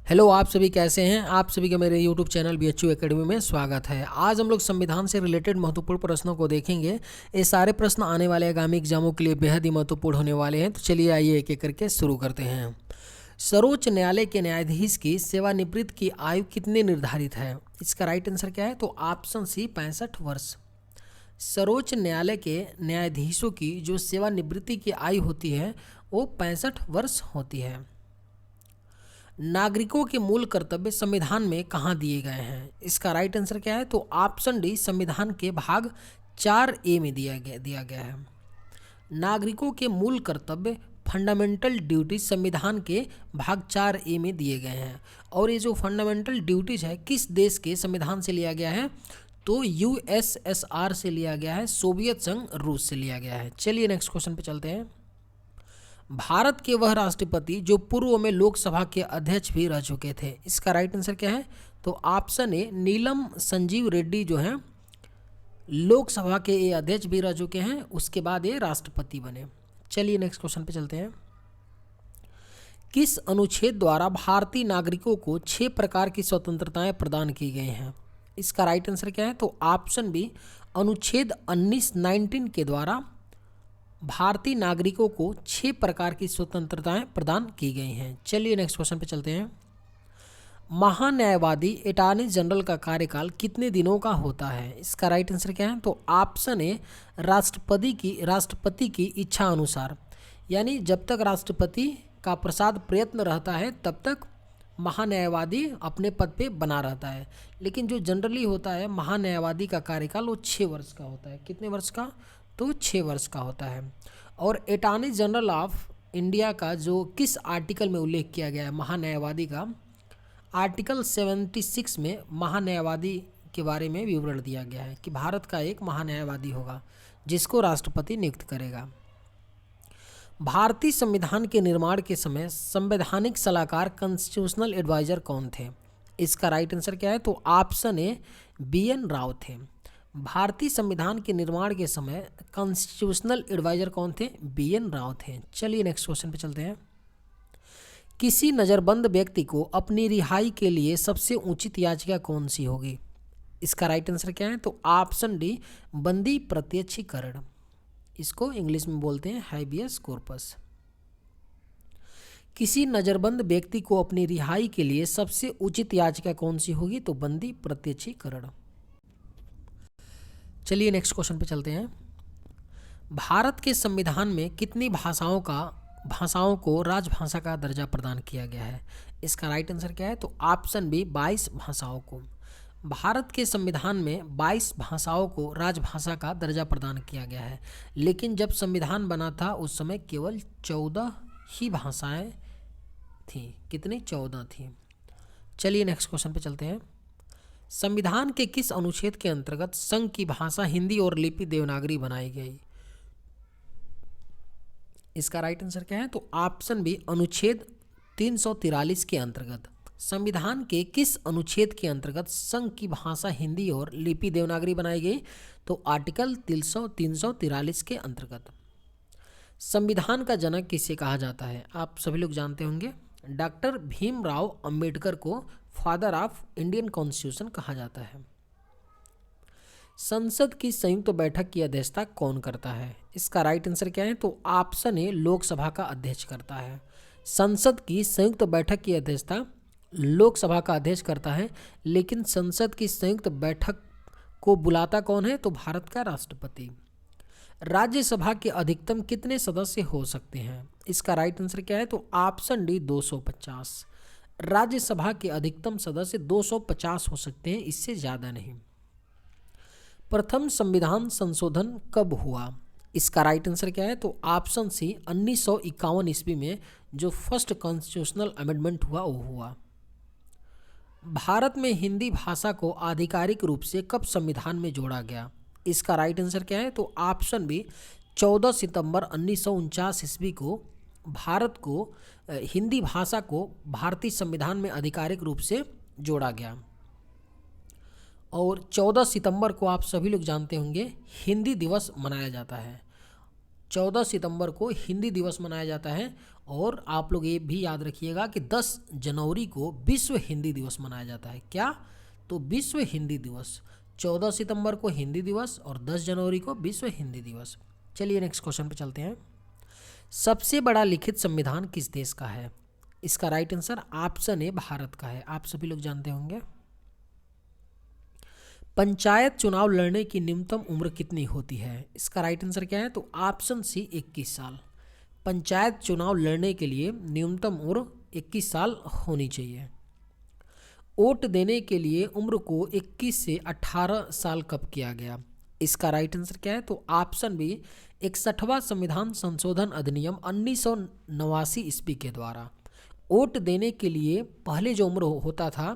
Hello, आप सभी कैसे हैं। आप सभी का मेरे यूट्यूब चैनल BHU एकेडमी में स्वागत है। आज हम लोग संविधान से रिलेटेड महत्वपूर्ण प्रश्नों को देखेंगे। ये सारे प्रश्न आने वाले आगामी एग्जामों के लिए बेहद ही महत्वपूर्ण होने वाले हैं। तो चलिए आइए एक एक करके शुरू करते हैं। सर्वोच्च न्यायालय के न्यायाधीश की सेवानिवृत्ति की आयु कितनी निर्धारित है? इसका राइट आंसर क्या है? तो ऑप्शन सी 65 वर्ष। सर्वोच्च न्यायालय के न्यायाधीशों की जो सेवानिवृत्ति की आयु होती है वो 65 वर्ष होती है। नागरिकों के मूल कर्तव्य संविधान में कहाँ दिए गए हैं? इसका राइट आंसर क्या है? तो ऑप्शन डी संविधान के भाग 4A में दिया गया है। नागरिकों के मूल कर्तव्य फंडामेंटल ड्यूटीज संविधान के भाग 4A में दिए गए हैं। और ये जो फंडामेंटल ड्यूटीज है किस देश के संविधान से लिया गया है? तो USSR से लिया गया है, सोवियत संघ रूस से लिया गया है। चलिए नेक्स्ट क्वेश्चन पे चलते हैं। भारत के वह राष्ट्रपति जो पूर्व में लोकसभा के अध्यक्ष भी रह चुके थे, इसका राइट आंसर क्या है? तो ऑप्शन ए नीलम संजीव रेड्डी जो हैं लोकसभा के ये अध्यक्ष भी रह चुके हैं, उसके बाद ये राष्ट्रपति बने। चलिए नेक्स्ट क्वेश्चन पे चलते हैं। किस अनुच्छेद द्वारा भारतीय नागरिकों को 6 प्रकार की स्वतंत्रताएं प्रदान की गई हैं? इसका राइट आंसर क्या है? तो ऑप्शन बी अनुच्छेद 19 के द्वारा भारतीय नागरिकों को 6 प्रकार की स्वतंत्रताएं प्रदान की गई हैं। चलिए नेक्स्ट क्वेश्चन पे चलते हैं। महान्यायवादी अटॉर्नी जनरल का कार्यकाल कितने दिनों का होता है? इसका राइट आंसर क्या है? तो ऑप्शन ए राष्ट्रपति की इच्छा अनुसार, यानी जब तक राष्ट्रपति का प्रसाद प्रयत्न रहता है तब तक महान्यायवादी अपने पद पे बना रहता है। लेकिन जो जनरली होता है महान्यायवादी का कार्यकाल वो 6 वर्ष का होता है। कितने वर्ष का? तो 6 वर्ष का होता है। और अटॉर्नी जनरल ऑफ इंडिया का जो किस आर्टिकल में उल्लेख किया गया है महान्यायवादी का? आर्टिकल 76 में महान्यायवादी के बारे में विवरण दिया गया है कि भारत का एक महान्यायवादी होगा जिसको राष्ट्रपति नियुक्त करेगा। भारतीय संविधान के निर्माण के समय संवैधानिक सलाहकार कॉन्स्टिट्यूशनल एडवाइजर कौन थे? इसका राइट आंसर क्या है? तो ऑप्शन ए BN राव थे। भारतीय संविधान के निर्माण के समय कॉन्स्टिट्यूशनल एडवाइजर कौन थे? BN राव थे। चलिए नेक्स्ट क्वेश्चन पे चलते हैं। किसी नज़रबंद व्यक्ति को अपनी रिहाई के लिए सबसे उचित याचिका कौन सी होगी? इसका राइट आंसर क्या है? तो ऑप्शन डी बंदी प्रत्यक्षीकरण। इसको इंग्लिश में बोलते हैं हैबियस कॉर्पस। किसी नज़रबंद व्यक्ति को अपनी रिहाई के लिए सबसे उचित याचिका कौन सी होगी? तो बंदी प्रत्यक्षीकरण। चलिए नेक्स्ट क्वेश्चन पे चलते हैं। भारत के संविधान में कितनी भाषाओं को राजभाषा का दर्जा प्रदान किया गया है? इसका राइट आंसर क्या है? तो ऑप्शन बी 22 भाषाओं को। भारत के संविधान में 22 भाषाओं को राजभाषा का दर्जा प्रदान किया गया है। लेकिन जब संविधान बना था उस समय केवल 14 ही भाषाएं थीं। कितनी? 14 थी। चलिए नेक्स्ट क्वेश्चन पे चलते हैं। संविधान के किस अनुच्छेद के अंतर्गत संघ की भाषा हिंदी और लिपि देवनागरी बनाई गई? इसका राइट आंसर क्या है? तो ऑप्शन बी अनुच्छेद 343 के अंतर्गत। संविधान के किस अनुच्छेद के अंतर्गत संघ की भाषा हिंदी और लिपि देवनागरी बनाई गई? तो आर्टिकल 343 के अंतर्गत। संविधान का जनक किसे कहा जाता है? आप सभी लोग जानते होंगे। डॉक्टर भीमराव अंबेडकर को फादर ऑफ इंडियन कॉन्स्टिट्यूशन कहा जाता है। संसद की संयुक्त बैठक की अध्यक्षता कौन करता है? इसका राइट आंसर क्या है? तो ऑप्शन ए लोकसभा का अध्यक्ष करता है। संसद की संयुक्त बैठक की अध्यक्षता लोकसभा का अध्यक्ष करता है। लेकिन संसद की संयुक्त बैठक को बुलाता कौन है? तो भारत का राष्ट्रपति। राज्यसभा के अधिकतम कितने सदस्य हो सकते हैं? इसका राइट आंसर क्या है? तो ऑप्शन डी 250। राज्यसभा के अधिकतम सदस्य 250 हो सकते हैं, इससे ज़्यादा नहीं। प्रथम संविधान संशोधन कब हुआ? इसका राइट आंसर क्या है? तो ऑप्शन सी 1951 ईस्वी में जो फर्स्ट कॉन्स्टिट्यूशनल अमेंडमेंट हुआ वो हुआ। भारत में हिंदी भाषा को आधिकारिक रूप से कब संविधान में जोड़ा गया? इसका राइट आंसर क्या है? तो ऑप्शन बी 14 सितंबर 1949 ईस्वी को भारत को हिंदी भाषा को भारतीय संविधान में आधिकारिक रूप से जोड़ा गया। और 14 सितंबर को आप सभी लोग जानते होंगे हिंदी दिवस मनाया जाता है। 14 सितंबर को हिंदी दिवस मनाया जाता है। और आप लोग ये भी याद रखिएगा कि 10 जनवरी को विश्व हिंदी दिवस मनाया जाता है। क्या? तो विश्व हिंदी दिवस, 14 सितंबर को हिंदी दिवस और 10 जनवरी को विश्व हिंदी दिवस। चलिए नेक्स्ट क्वेश्चन पे चलते हैं। सबसे बड़ा लिखित संविधान किस देश का है? इसका राइट आंसर ऑप्शन ए भारत का है। आप सभी लोग जानते होंगे। पंचायत चुनाव लड़ने की न्यूनतम उम्र कितनी होती है? इसका राइट आंसर क्या है? तो ऑप्शन सी 21 साल। पंचायत चुनाव लड़ने के लिए न्यूनतम उम्र 21 साल होनी चाहिए। वोट देने के लिए उम्र को 21 से 18 साल कब किया गया? इसका राइट आंसर क्या है? तो ऑप्शन बी 61वां संविधान संशोधन अधिनियम 1989 ईस्वी के द्वारा। वोट देने के लिए पहले जो उम्र होता था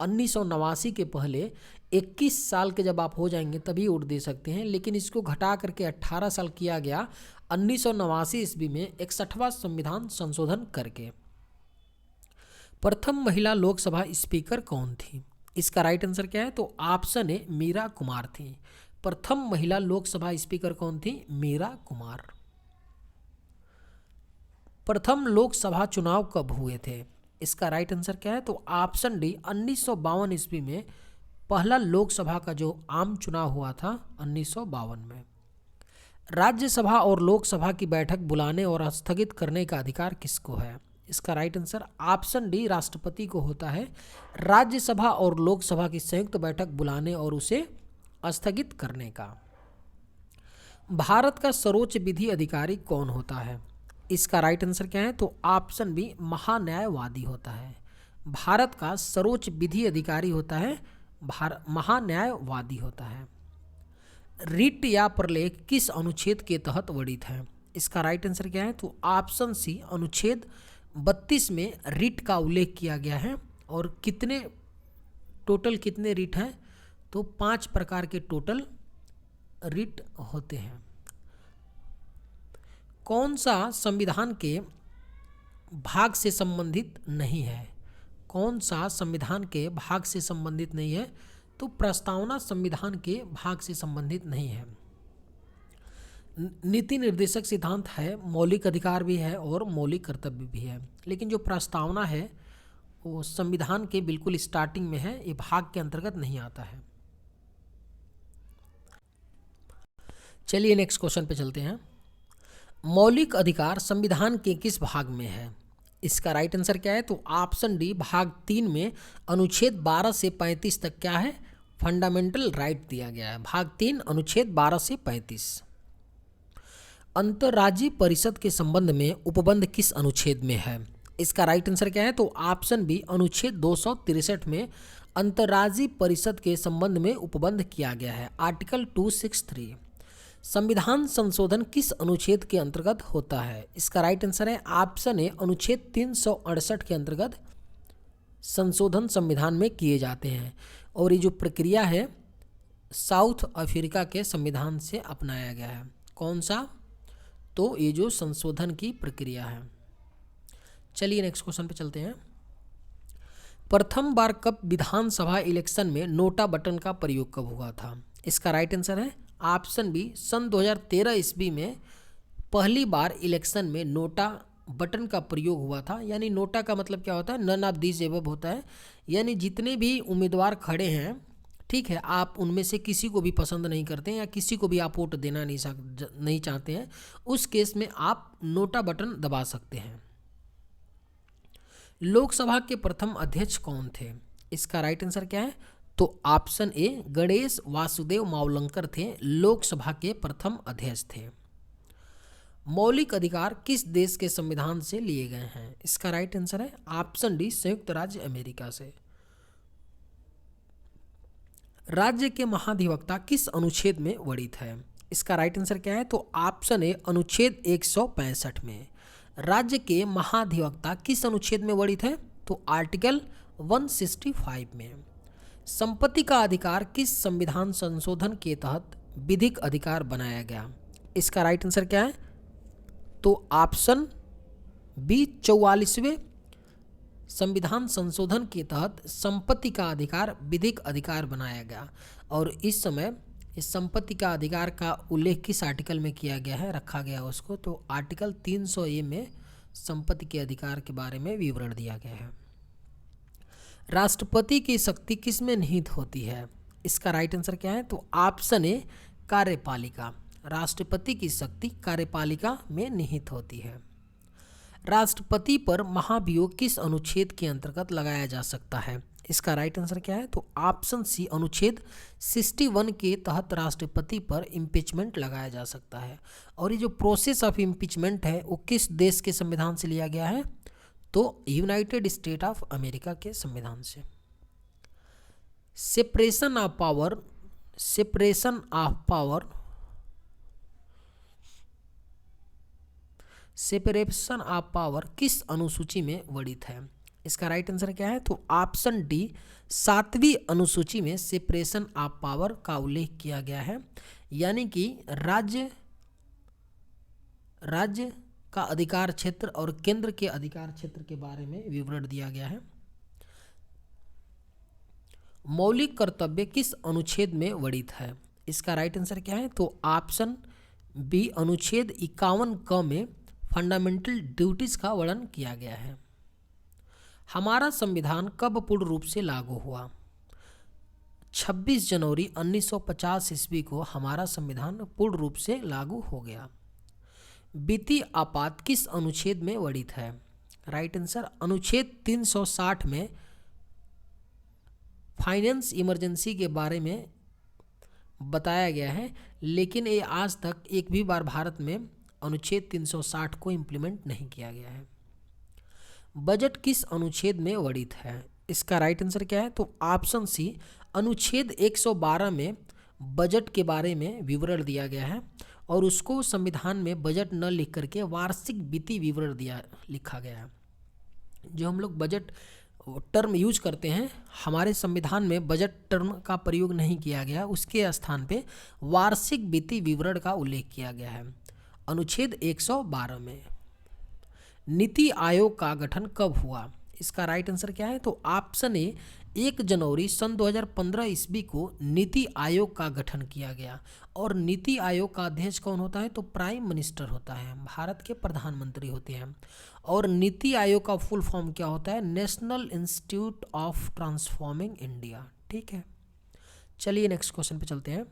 1989 के पहले 21 साल के जब आप हो जाएंगे तभी वोट दे सकते हैं, लेकिन इसको घटा करके 18 साल किया गया 1989 ईस्वी में 61वां संविधान संशोधन करके। प्रथम महिला लोकसभा स्पीकर कौन थी? इसका राइट आंसर क्या है? तो ऑप्शन ए मीरा कुमार थी। प्रथम महिला लोकसभा स्पीकर कौन थी? मीरा कुमार। प्रथम लोकसभा चुनाव कब हुए थे? इसका राइट आंसर क्या है? तो ऑप्शन डी 1952 ईस्वी में पहला लोकसभा का जो आम चुनाव हुआ था 1952 में। राज्यसभा और लोकसभा की बैठक बुलाने और स्थगित करने का अधिकार किसको है? इसका राइट आंसर ऑप्शन डी राष्ट्रपति को होता है। राज्यसभा और लोकसभा की संयुक्त बैठक बुलाने और उसे स्थगित करने का। भारत का सर्वोच्च विधि अधिकारी कौन होता है? इसका राइट आंसर क्या है? तो ऑप्शन बी महान्यायवादी होता है। भारत का सर्वोच्च विधि अधिकारी होता है महान्यायवादी होता है। रिट या प्रलेख किस अनुच्छेद के तहत वर्णित है? इसका राइट आंसर क्या है? तो ऑप्शन सी अनुच्छेद 32 में रिट का उल्लेख किया गया है। और टोटल कितने रिट हैं? तो 5 प्रकार के टोटल रिट होते हैं। कौन सा संविधान के भाग से संबंधित नहीं है? कौन सा संविधान के भाग से संबंधित नहीं है? तो प्रस्तावना संविधान के भाग से संबंधित नहीं है। नीति निर्देशक सिद्धांत है, मौलिक अधिकार भी है और मौलिक कर्तव्य भी है, लेकिन जो प्रस्तावना है वो संविधान के बिल्कुल स्टार्टिंग में है, ये भाग के अंतर्गत नहीं आता है। चलिए नेक्स्ट क्वेश्चन पे चलते हैं। मौलिक अधिकार संविधान के किस भाग में है? इसका राइट आंसर क्या है? तो ऑप्शन डी भाग 3 में अनुच्छेद 12 से 35 तक क्या है? फंडामेंटल राइट दिया गया है। भाग 3 अनुच्छेद 12 से 35। अंतर्राज्यीय परिषद के संबंध में उपबंध किस अनुच्छेद में है? इसका राइट आंसर क्या है? तो ऑप्शन बी अनुच्छेद 263 में अंतर्राज्यीय परिषद के संबंध में उपबंध किया गया है, आर्टिकल 263। संविधान संशोधन किस अनुच्छेद के अंतर्गत होता है? इसका राइट आंसर है ऑप्शन ए अनुच्छेद 368 के अंतर्गत संशोधन संविधान में किए जाते हैं। और ये जो प्रक्रिया है साउथ अफ्रीका के संविधान से अपनाया गया है। कौन सा? तो ये जो संशोधन की प्रक्रिया है। चलिए नेक्स्ट क्वेश्चन पे चलते हैं। प्रथम बार कब विधानसभा इलेक्शन में नोटा बटन का प्रयोग कब हुआ था? इसका राइट आंसर है ऑप्शन बी सन 2013 ईस्वी में पहली बार इलेक्शन में नोटा बटन का प्रयोग हुआ था। यानी नोटा का मतलब क्या होता है? नन ऑफ दीज एबव होता है। यानी जितने भी उम्मीदवार खड़े हैं, ठीक है, आप उनमें से किसी को भी पसंद नहीं करते हैं या किसी को भी आप वोट देना नहीं चाहते हैं, उस केस में आप नोटा बटन दबा सकते हैं। लोकसभा के प्रथम अध्यक्ष कौन थे? इसका राइट आंसर क्या है? तो ऑप्शन ए गणेश वासुदेव मावलंकर थे, लोकसभा के प्रथम अध्यक्ष थे। मौलिक अधिकार किस देश के संविधान से लिए गए हैं? इसका राइट आंसर है ऑप्शन डी संयुक्त राज्य अमेरिका से। राज्य के महाधिवक्ता किस अनुच्छेद में वर्णित है? इसका राइट आंसर क्या है? तो ऑप्शन ए अनुच्छेद 165 में। राज्य के महाधिवक्ता किस अनुच्छेद में वर्णित है? तो आर्टिकल 165 में। संपत्ति का अधिकार किस संविधान संशोधन के तहत विधिक अधिकार बनाया गया? इसका राइट आंसर क्या है? तो ऑप्शन बी 44वें संविधान संशोधन के तहत संपत्ति का अधिकार विधिक अधिकार बनाया गया। और इस समय इस संपत्ति का अधिकार का उल्लेख किस आर्टिकल में किया गया है, रखा गया है उसको? तो आर्टिकल 300A में संपत्ति के अधिकार के बारे में विवरण दिया गया है। राष्ट्रपति की शक्ति किस में निहित होती है? इसका राइट आंसर क्या है? तो ऑप्शन ए कार्यपालिका। राष्ट्रपति की शक्ति कार्यपालिका में निहित होती है। राष्ट्रपति पर महाभियोग किस अनुच्छेद के अंतर्गत लगाया जा सकता है? इसका राइट आंसर क्या है? तो ऑप्शन सी अनुच्छेद 61 के तहत राष्ट्रपति पर इम्पीचमेंट लगाया जा सकता है। और ये जो प्रोसेस ऑफ इम्पीचमेंट है वो किस देश के संविधान से लिया गया है? तो यूनाइटेड स्टेट ऑफ अमेरिका के संविधान से। Separation of power separation of power किस अनुसूची में वर्णित है? इसका राइट आंसर क्या है? तो ऑप्शन डी 7वीं अनुसूची में सेपरेशन ऑफ पावर का उल्लेख किया गया है। यानी कि राज्य का अधिकार क्षेत्र और केंद्र के अधिकार क्षेत्र के बारे में विवरण दिया गया है। मौलिक कर्तव्य किस अनुच्छेद में वर्णित है? इसका राइट आंसर क्या है? तो ऑप्शन बी अनुच्छेद 51 क में फंडामेंटल ड्यूटीज का वर्णन किया गया है। हमारा संविधान कब पूर्ण रूप से लागू हुआ? 26 जनवरी 1950 ईस्वी को हमारा संविधान पूर्ण रूप से लागू हो गया। वित्तीय आपात किस अनुच्छेद में वर्णित है? राइट आंसर अनुच्छेद 360 में फाइनेंस इमरजेंसी के बारे में बताया गया है, लेकिन ये आज तक एक भी बार भारत में अनुच्छेद 360 को इम्प्लीमेंट नहीं किया गया है। बजट किस अनुच्छेद में वर्णित है? इसका राइट आंसर क्या है? तो ऑप्शन सी अनुच्छेद 112 में बजट के बारे में विवरण दिया गया है और उसको संविधान में बजट न लिख करके वार्षिक वित्तीय विवरण लिखा गया है। जो हम लोग बजट टर्म यूज करते हैं, हमारे संविधान में बजट टर्म का प्रयोग नहीं किया गया, उसके स्थान पे वार्षिक वित्तीय विवरण का उल्लेख किया गया है अनुच्छेद 112 में। नीति आयोग का गठन कब हुआ? इसका राइट आंसर क्या है? तो ऑप्शन ए 1 जनवरी सन 2015 ईस्वी को नीति आयोग का गठन किया गया। और नीति आयोग का अध्यक्ष कौन होता है? तो प्राइम मिनिस्टर होता है, भारत के प्रधानमंत्री होते हैं। और नीति आयोग का फुल फॉर्म क्या होता है? National institute of transforming India. ठीक है, चलिए नेक्स्ट क्वेश्चन पे चलते हैं।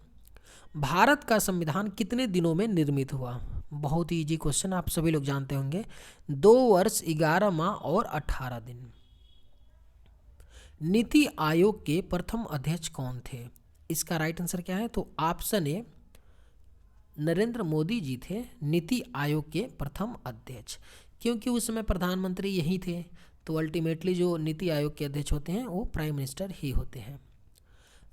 भारत का संविधान कितने दिनों में निर्मित हुआ? बहुत ही इजी क्वेश्चन, आप सभी लोग जानते होंगे। 2 वर्ष 11 माह और 18 दिन। नीति आयोग के प्रथम अध्यक्ष कौन थे? इसका राइट आंसर क्या है? तो ऑप्शन ए नरेंद्र मोदी जी थे नीति आयोग के प्रथम अध्यक्ष, क्योंकि उस समय प्रधानमंत्री यही थे, तो अल्टीमेटली जो नीति आयोग के अध्यक्ष होते हैं वो प्राइम मिनिस्टर ही होते हैं।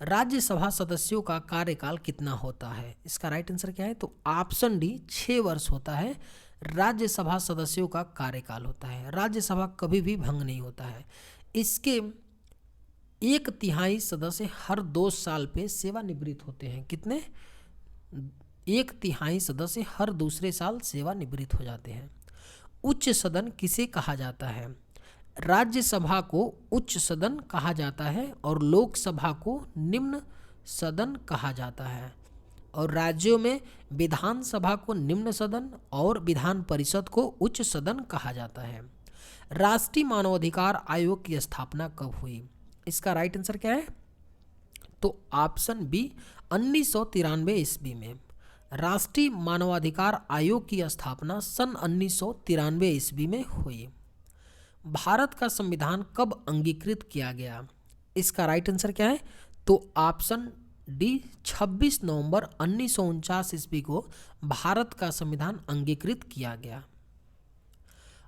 राज्यसभा सदस्यों का कार्यकाल कितना होता है? इसका राइट आंसर क्या है? तो ऑप्शन डी 6 वर्ष होता है राज्यसभा सदस्यों का कार्यकाल होता है। राज्यसभा कभी भी भंग नहीं होता है। इसके 1/3 सदस्य हर 2 साल पे सेवानिवृत्त होते हैं। कितने? 1/3 सदस्य हर दूसरे साल सेवानिवृत्त हो जाते हैं। उच्च सदन किसे कहा जाता है? राज्यसभा को उच्च सदन कहा जाता है और लोकसभा को निम्न सदन कहा जाता है। और राज्यों में विधानसभा को निम्न सदन और विधान परिषद को उच्च सदन कहा जाता है। राष्ट्रीय मानवाधिकार आयोग की स्थापना कब हुई? इसका राइट आंसर क्या है? तो ऑप्शन बी 1993 ईस्वी में। राष्ट्रीय मानवाधिकार आयोग की स्थापना सन 1993 ईस्वी में हुई। भारत का संविधान कब अंगीकृत किया गया? इसका राइट आंसर क्या है? तो ऑप्शन डी 26 नवंबर 1949 ईस्वी को भारत का संविधान अंगीकृत किया गया।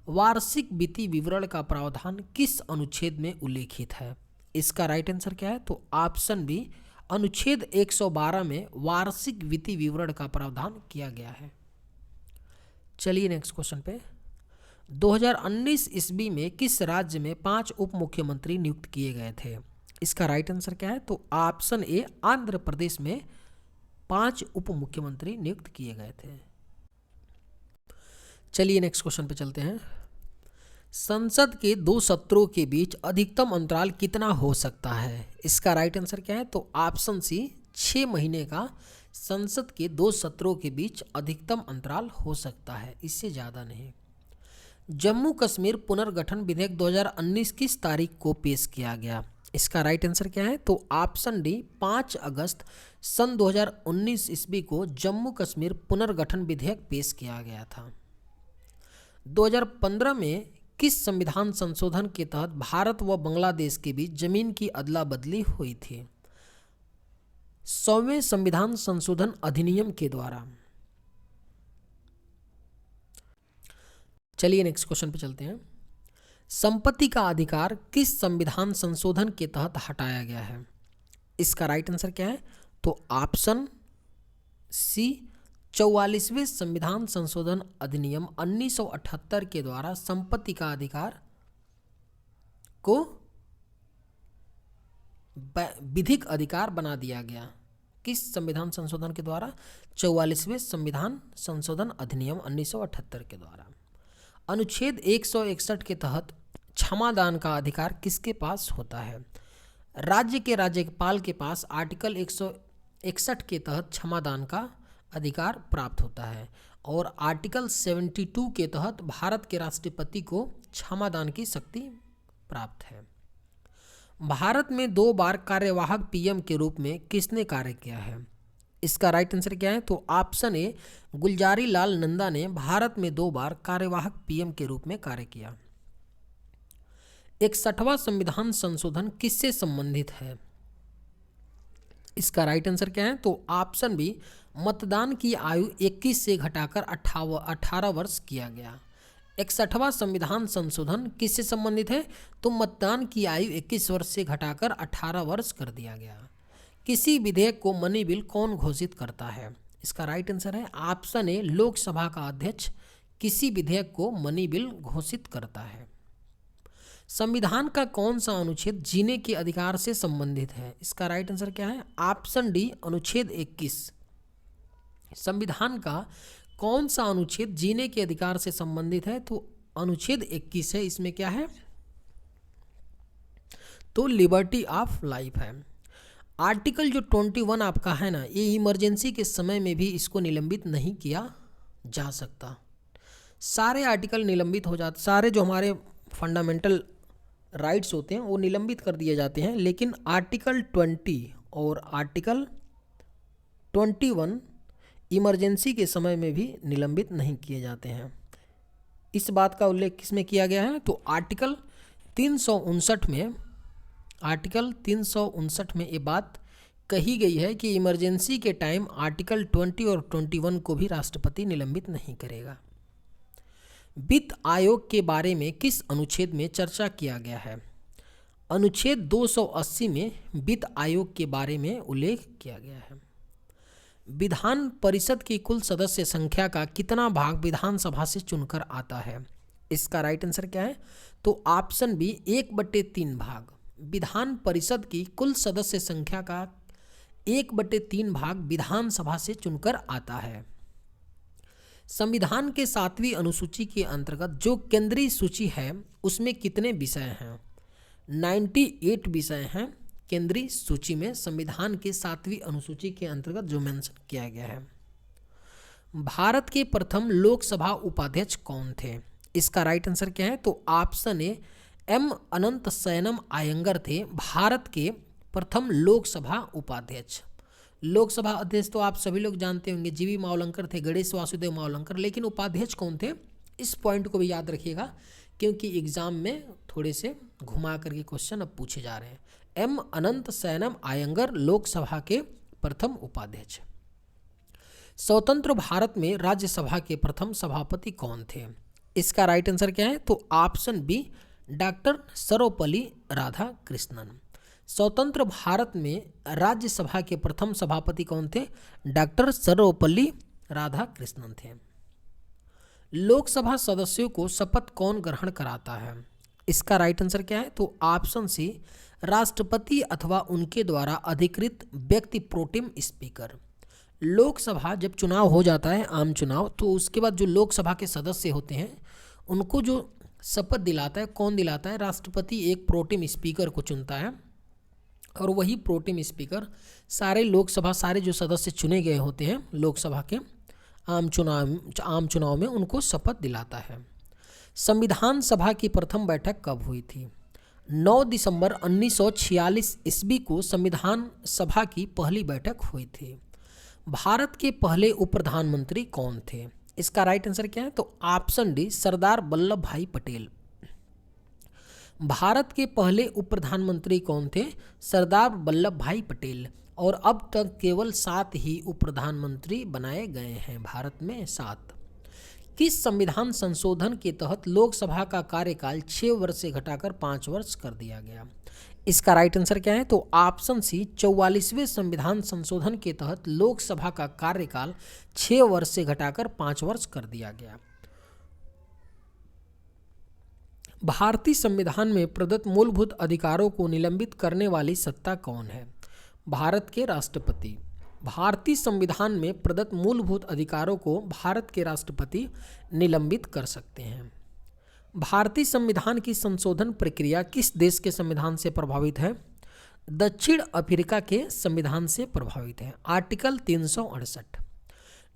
वार्षिक वित्तीय विवरण का प्रावधान किस अनुच्छेद में उल्लेखित है? इसका राइट आंसर क्या है? तो ऑप्शन बी अनुच्छेद 112 में वार्षिक वित्तीय विवरण का प्रावधान किया गया है। चलिए नेक्स्ट क्वेश्चन पे। 2019 ईस्वी में किस राज्य में 5 उप मुख्यमंत्री नियुक्त किए गए थे? इसका राइट आंसर क्या है? तो ऑप्शन ए आंध्र प्रदेश में 5 उप मुख्यमंत्री नियुक्त किए गए थे। चलिए नेक्स्ट क्वेश्चन पे चलते हैं। संसद के 2 सत्रों के बीच अधिकतम अंतराल कितना हो सकता है? इसका राइट आंसर क्या है? तो ऑप्शन सी 6 महीने का संसद के 2 सत्रों के बीच अधिकतम अंतराल हो सकता है, इससे ज़्यादा नहीं। जम्मू कश्मीर पुनर्गठन विधेयक 2019 किस तारीख को पेश किया गया? इसका राइट आंसर क्या है? तो ऑप्शन डी 5 अगस्त सन 2019 ईस्वी को जम्मू कश्मीर पुनर्गठन विधेयक पेश किया गया था। 2015 में किस संविधान संशोधन के तहत भारत व बांग्लादेश के बीच जमीन की अदला बदली हुई थी? 100वें संविधान संशोधन अधिनियम के द्वारा। चलिए नेक्स्ट क्वेश्चन पे चलते हैं। संपत्ति का अधिकार किस संविधान संशोधन के तहत हटाया गया है? इसका राइट आंसर क्या है? तो ऑप्शन सी 44वें संविधान संशोधन अधिनियम 1978 के द्वारा संपत्ति का अधिकार को विधिक अधिकार बना दिया गया। किस संविधान संशोधन के द्वारा? 44वें संविधान संशोधन अधिनियम 1978 के द्वारा। अनुच्छेद 161 के तहत क्षमादान का अधिकार किसके पास होता है? राज्य के राज्यपाल के पास आर्टिकल 161 के तहत क्षमादान का अधिकार प्राप्त होता है और आर्टिकल 72 के तहत भारत के राष्ट्रपति को क्षमादान की शक्ति प्राप्त है। भारत में 2 बार कार्यवाहक पीएम के रूप में किसने कार्य किया है? इसका राइट आंसर क्या है? तो ऑप्शन ए गुलजारी लाल नंदा ने भारत में 2 बार कार्यवाहक पीएम के रूप में कार्य किया। 61वां संविधान संशोधन किससे संबंधित है? इसका राइट आंसर क्या है? तो ऑप्शन बी मतदान की आयु 21 से घटाकर 18 वर्ष किया गया। 61वां संविधान संशोधन किससे संबंधित है? तो मतदान की आयु 21 वर्ष से घटाकर 18 वर्ष कर दिया गया। किसी विधेयक को मनी बिल कौन घोषित करता है? इसका राइट आंसर है ऑप्शन ए लोकसभा का अध्यक्ष किसी विधेयक को मनी बिल घोषित करता है। संविधान का कौन सा अनुच्छेद जीने के अधिकार से संबंधित है? इसका राइट आंसर क्या है? ऑप्शन डी अनुच्छेद 21। संविधान का कौन सा अनुच्छेद जीने के अधिकार से संबंधित है? तो अनुच्छेद 21 है। इसमें क्या है? तो लिबर्टी ऑफ लाइफ है। आर्टिकल जो 21 आपका है ना, ये इमरजेंसी के समय में भी इसको निलंबित नहीं किया जा सकता। सारे आर्टिकल निलंबित हो जाते, सारे जो हमारे फंडामेंटल राइट्स होते हैं वो निलंबित कर दिए जाते हैं, लेकिन आर्टिकल 20 और आर्टिकल 21 इमरजेंसी के समय में भी निलंबित नहीं किए जाते हैं। इस बात का उल्लेख किसमें किया गया है? तो आर्टिकल 359 में ये बात कही गई है कि इमरजेंसी के टाइम आर्टिकल 20 और 21 को भी राष्ट्रपति निलंबित नहीं करेगा। वित्त आयोग के बारे में किस अनुच्छेद में चर्चा किया गया है? अनुच्छेद 280 में वित्त आयोग के बारे में उल्लेख किया गया है। विधान परिषद की कुल सदस्य संख्या का कितना भाग विधानसभा से चुनकर आता है? इसका राइट आंसर क्या है? तो ऑप्शन बी 1/3 भाग। विधान परिषद की कुल सदस्य संख्या का 1/3 भाग विधानसभा से चुनकर आता है। संविधान के 7वीं अनुसूची के अंतर्गत जो केंद्रीय सूची है उसमें कितने विषय हैं? 98 विषय हैं केंद्रीय सूची में, संविधान के 7वीं अनुसूची के अंतर्गत जो मेंशन किया गया है। भारत के प्रथम लोकसभा उपाध्यक्ष कौन थे? इसका राइट आंसर क्या है? तो ऑप्शन ए एम अनंत शयनम आयंगर थे भारत के प्रथम लोकसभा उपाध्यक्ष। लोकसभा अध्यक्ष तो आप सभी लोग जानते होंगे, जीवी मावलंकर थे, गणेश वासुदेव मावलंकर, लेकिन उपाध्यक्ष कौन थे? इस पॉइंट को भी याद रखिएगा क्योंकि एग्जाम में थोड़े से घुमा करके क्वेश्चन अब पूछे जा रहे हैं। एम अनंत शयनम आयंगर लोकसभा के प्रथम उपाध्यक्ष। स्वतंत्र भारत में राज्यसभा के प्रथम सभापति कौन थे? इसका राइट आंसर क्या है? तो option B doctor Sarvepalli Radhakrishnan. स्वतंत्र भारत में राज्यसभा के प्रथम सभापति कौन थे? डॉक्टर सर्वपल्ली राधाकृष्णन थे। लोकसभा सदस्यों को शपथ कौन ग्रहण कराता है? इसका राइट आंसर क्या है? तो ऑप्शन सी राष्ट्रपति अथवा उनके द्वारा अधिकृत व्यक्ति प्रोटेम स्पीकर। लोकसभा जब चुनाव हो जाता है, आम चुनाव, तो उसके बाद जो लोकसभा के सदस्य होते हैं उनको जो शपथ दिलाता है, कौन दिलाता है? राष्ट्रपति एक प्रोटेम स्पीकर को चुनता है और वही प्रोटेम स्पीकर सारे लोकसभा, सारे जो सदस्य चुने गए होते हैं लोकसभा के आम चुनाव में, उनको शपथ दिलाता है। संविधान सभा की प्रथम बैठक कब हुई थी? 9 दिसंबर 1946 ईस्वी को संविधान सभा की पहली बैठक हुई थी। भारत के पहले उप प्रधानमंत्री कौन थे? इसका राइट आंसर क्या है? तो ऑप्शन डी, सरदार वल्लभ भाई पटेल। भारत के पहले उप प्रधानमंत्री कौन थे? सरदार वल्लभ भाई पटेल। और अब तक केवल 7 ही उप प्रधानमंत्री बनाए गए हैं भारत में, 7। किस संविधान संशोधन के तहत लोकसभा का कार्यकाल 6 वर्ष से घटाकर 5 वर्ष कर दिया गया? इसका राइट आंसर क्या है? तो ऑप्शन सी, 44वें संविधान संशोधन के तहत लोकसभा का कार्यकाल 6 वर्ष से घटाकर 5 वर्ष कर दिया गया। भारतीय संविधान में प्रदत्त मूलभूत अधिकारों को निलंबित करने वाली सत्ता कौन है? भारत के राष्ट्रपति। भारतीय संविधान में प्रदत्त मूलभूत अधिकारों को भारत के राष्ट्रपति निलंबित कर सकते हैं। भारतीय संविधान की संशोधन प्रक्रिया किस देश के संविधान से प्रभावित है? दक्षिण अफ्रीका के संविधान से प्रभावित है। आर्टिकल 368।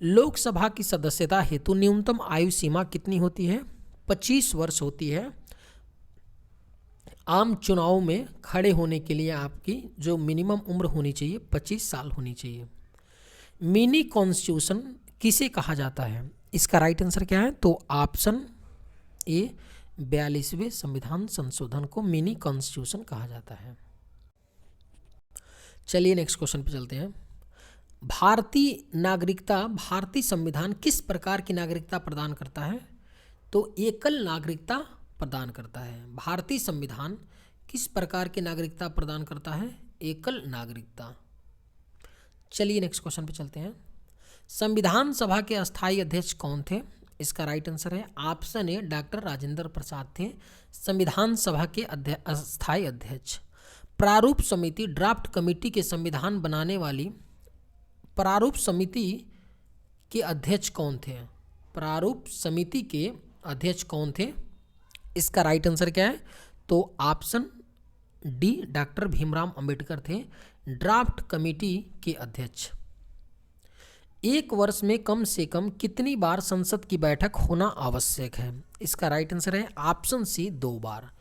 लोकसभा की सदस्यता हेतु न्यूनतम आयु सीमा कितनी होती है? 25 वर्ष होती है। आम चुनाव में खड़े होने के लिए आपकी जो मिनिमम उम्र होनी चाहिए 25 साल होनी चाहिए। मिनी कॉन्स्टिट्यूशन किसे कहा जाता है? इसका राइट आंसर क्या है? तो ऑप्शन ए, 42वें संविधान संशोधन को मिनी कॉन्स्टिट्यूशन कहा जाता है। चलिए नेक्स्ट क्वेश्चन पे चलते हैं। भारतीय संविधान किस प्रकार की नागरिकता प्रदान करता है? तो एकल नागरिकता प्रदान करता है। भारतीय संविधान किस प्रकार की नागरिकता प्रदान करता है? एकल नागरिकता। चलिए नेक्स्ट क्वेश्चन पे चलते हैं। संविधान सभा के अस्थायी अध्यक्ष कौन थे? इसका राइट आंसर है option A, doctor Rajendra Prasad थे संविधान सभा के अस्थायी अध्यक्ष। प्रारूप समिति, ड्राफ्ट कमेटी के संविधान बनाने वाली प्रारूप समिति के अध्यक्ष कौन थे? प्रारूप समिति के अध्यक्ष कौन थे? इसका राइट आंसर क्या है? तो option D, doctor Bhimrao Ambedkar थे ड्राफ्ट कमेटी के अध्यक्ष। एक वर्ष में कम से कम कितनी बार संसद की बैठक होना आवश्यक है? इसका राइट आंसर है ऑप्शन सी, 2 बार।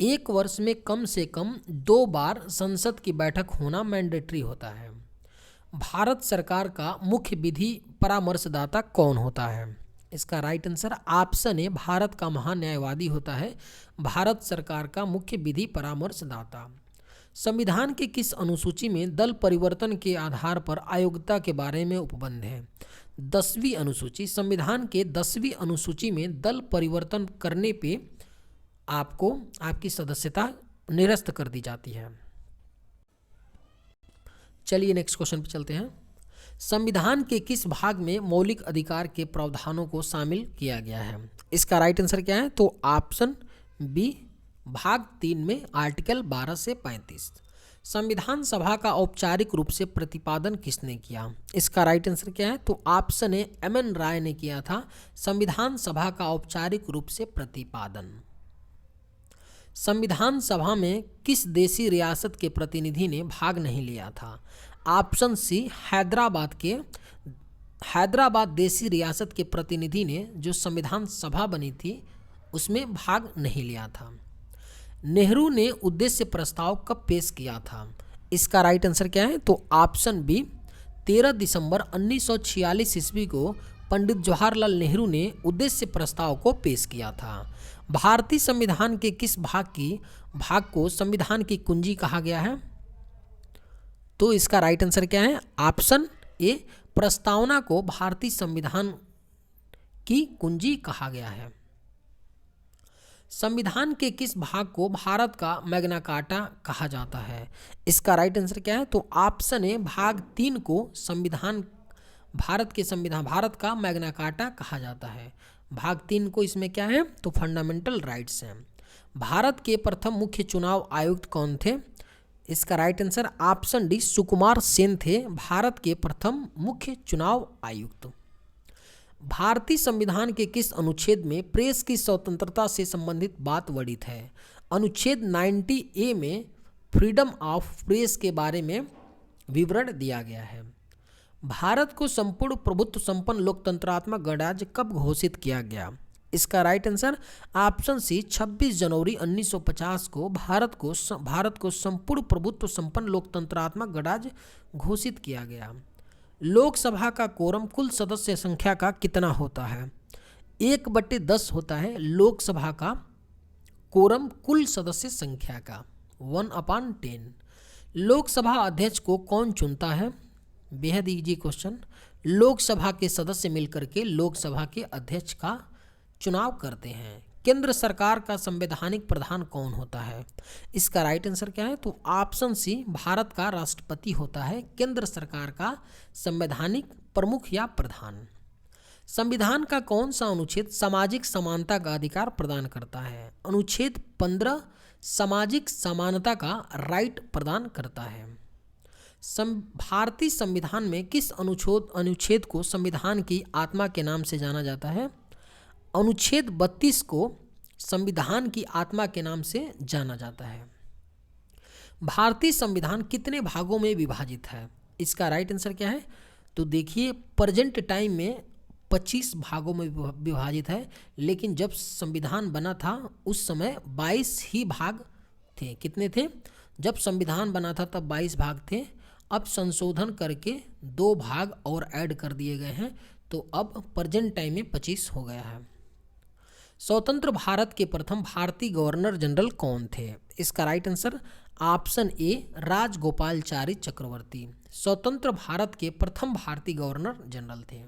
एक वर्ष में कम से कम 2 बार संसद की बैठक होना मैंडेटरी होता है। भारत सरकार का मुख्य विधि परामर्शदाता कौन होता है? इसका राइट आंसर ऑप्शन ए, भारत का महान्यायवादी होता है भारत सरकार का मुख्य विधि परामर्शदाता। संविधान के किस अनुसूची में दल परिवर्तन के आधार पर अयोग्यता के बारे में उपबंध है? 10वीं अनुसूची। संविधान के 10वीं अनुसूची में दल परिवर्तन करने पे आपको आपकी सदस्यता निरस्त कर दी जाती है। चलिए नेक्स्ट क्वेश्चन पे चलते हैं। संविधान के किस भाग में मौलिक अधिकार के प्रावधानों को शामिल किया गया है? इसका राइट आंसर क्या है? तो ऑप्शन बी, भाग 3 में आर्टिकल 12 से 35। संविधान सभा का औपचारिक रूप से प्रतिपादन किसने किया? इसका राइट आंसर क्या है? तो ऑप्शन ए, एम.एन. राय ने किया था संविधान सभा का औपचारिक रूप से प्रतिपादन। संविधान सभा में किस देशी रियासत के प्रतिनिधि ने भाग नहीं लिया था? ऑप्शन सी, हैदराबाद देशी रियासत के प्रतिनिधि ने जो संविधान सभा बनी थी उसमें भाग नहीं लिया था। नेहरू ने उद्देश्य प्रस्ताव कब पेश किया था? इसका राइट आंसर क्या है? तो ऑप्शन बी, 13 दिसंबर 1946 ईस्वी को पंडित जवाहरलाल नेहरू ने उद्देश्य प्रस्ताव को पेश किया था। भारतीय संविधान के किस भाग को संविधान की कुंजी कहा गया है? तो इसका राइट आंसर क्या है? ऑप्शन ए, प्रस्तावना को भारतीय संविधान की कुंजी कहा गया है। संविधान के किस भाग को भारत का मैग्ना कार्टा कहा जाता है? इसका राइट आंसर क्या है? तो ऑप्शन ए, भाग 3 को भारत का मैग्ना कार्टा कहा जाता है। भाग 3 को इसमें क्या है? तो फंडामेंटल राइट्स हैं। भारत के प्रथम मुख्य चुनाव आयुक्त कौन थे? इसका right answer option D, Sukumar Sen थे भारत के प्रथम मुख्य चुनाव आयुक्त। भारतीय संविधान के किस अनुच्छेद में प्रेस की स्वतंत्रता से संबंधित बात वर्णित है? अनुच्छेद 90A में फ्रीडम ऑफ प्रेस के बारे में विवरण दिया गया है। भारत को संपूर्ण प्रभुत्व संपन्न लोकतंत्रात्मक गणराज्य कब घोषित किया गया? इसका राइट आंसर ऑप्शन सी 26 जनवरी 1950 को भारत को संपूर्ण प्रभुत्व संपन्न लोकतंत्रात्मक गणराज्य घोषित किया गया। लोकसभा का कोरम कुल सदस्य संख्या का कितना होता है? 1/10 होता है लोकसभा का कोरम कुल सदस्य संख्या का, 1/10। लोकसभा अध्यक्ष को कौन चुनता है? बेहद इजी क्वेश्चन। लोकसभा के सदस्य मिलकर के लोकसभा के अध्यक्ष का चुनाव करते हैं। केंद्र सरकार का संवैधानिक प्रधान कौन होता है? इसका राइट आंसर क्या है? तो ऑप्शन सी भारत का राष्ट्रपति होता है केंद्र सरकार का संवैधानिक प्रमुख या प्रधान। संविधान का कौन सा अनुच्छेद सामाजिक समानता का अधिकार प्रदान करता है? अनुच्छेद 15 सामाजिक समानता का राइट प्रदान करता है। भारतीय संविधान में किस अनुच्छेद को संविधान की आत्मा के नाम से जाना जाता है? अनुच्छेद 32 को संविधान की आत्मा के नाम से जाना जाता है। भारतीय संविधान कितने भागों में विभाजित है? इसका राइट आंसर क्या है? तो देखिए प्रेजेंट टाइम में 25 भागों में विभाजित है, लेकिन जब संविधान बना था उस समय 22 ही भाग थे। कितने थे? जब संविधान बना था तब 22 भाग थे। अब संशोधन करके 2 भाग और ऐड कर दिए गए हैं, तो अब प्रेजेंट टाइम में 25 हो गया है। स्वतंत्र भारत के प्रथम भारतीय गवर्नर जनरल कौन थे? इसका right answer option A Rajagopalachari Chakravarti स्वतंत्र भारत के प्रथम भारतीय गवर्नर जनरल थे।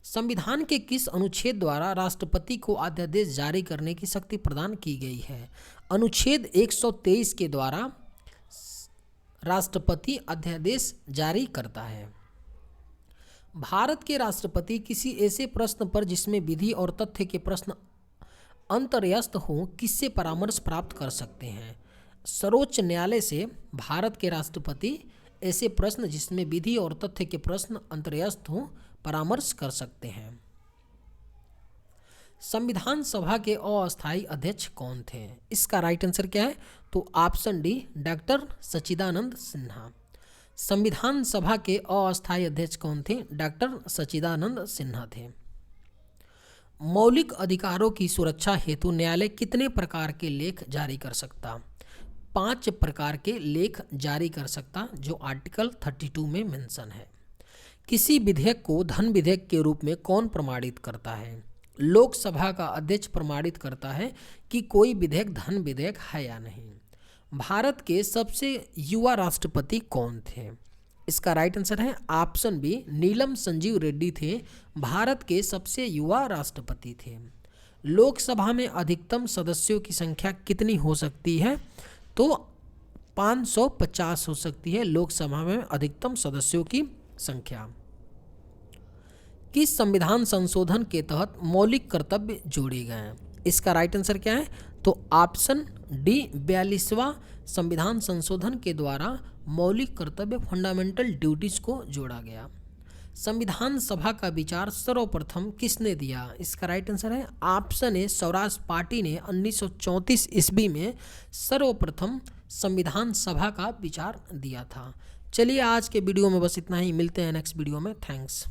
संविधान के किस अनुच्छेद द्वारा राष्ट्रपति को अध्यादेश जारी करने की शक्ति प्रदान की गई है? अनुच्छेद 123 के द्वारा राष्ट्रपति अध्यादेश जारी करता है। भारत के राष्ट्रपति किसी ऐसे प्रश्न पर जिसमें विधि और तथ्य के प्रश्न अंतर्यस्त हों किससे परामर्श प्राप्त कर सकते हैं? सर्वोच्च न्यायालय से भारत के राष्ट्रपति ऐसे प्रश्न जिसमें विधि और तथ्य के प्रश्न अंतर्यस्त हों परामर्श कर सकते हैं। संविधान सभा के अस्थायी अध्यक्ष कौन थे? इसका राइट आंसर क्या है? तो ऑप्शन डी डॉक्टर सच्चिदानंद सिन्हा। संविधान सभा के अस्थायी अध्यक्ष कौन थे? डॉक्टर सच्चिदानंद सिन्हा थे। मौलिक अधिकारों की सुरक्षा हेतु न्यायालय कितने प्रकार के लेख जारी कर सकता? 5 प्रकार के लेख जारी कर सकता, जो आर्टिकल 32 में मेंशन है। किसी विधेयक को धन विधेयक के रूप में कौन प्रमाणित करता है? लोकसभा का अध्यक्ष प्रमाणित करता है कि कोई विधेयक धन विधेयक है या नहीं। भारत के सबसे युवा राष्ट्रपति कौन थे? इसका राइट आंसर है ऑप्शन बी नीलम संजीव रेड्डी थे भारत के सबसे युवा राष्ट्रपति थे। लोकसभा में अधिकतम सदस्यों की संख्या कितनी हो सकती है? तो 550 हो सकती है लोकसभा में अधिकतम सदस्यों की संख्या। किस संविधान संशोधन के तहत मौलिक कर्तव्य जोड़े गए हैं? इसका राइट आंसर क्या है? तो ऑप्शन डी 42वां संविधान संशोधन के द्वारा मौलिक कर्तव्य फंडामेंटल ड्यूटीज को जोड़ा गया। संविधान सभा का विचार सर्वप्रथम किसने दिया? इसका राइट आंसर है ऑप्शन ए स्वराज पार्टी ने 1934 ईस्वी में सर्वप्रथम संविधान सभा का विचार दिया था। चलिए आज के वीडियो में बस इतना ही, मिलते हैं नेक्स्ट वीडियो में। थैंक्स।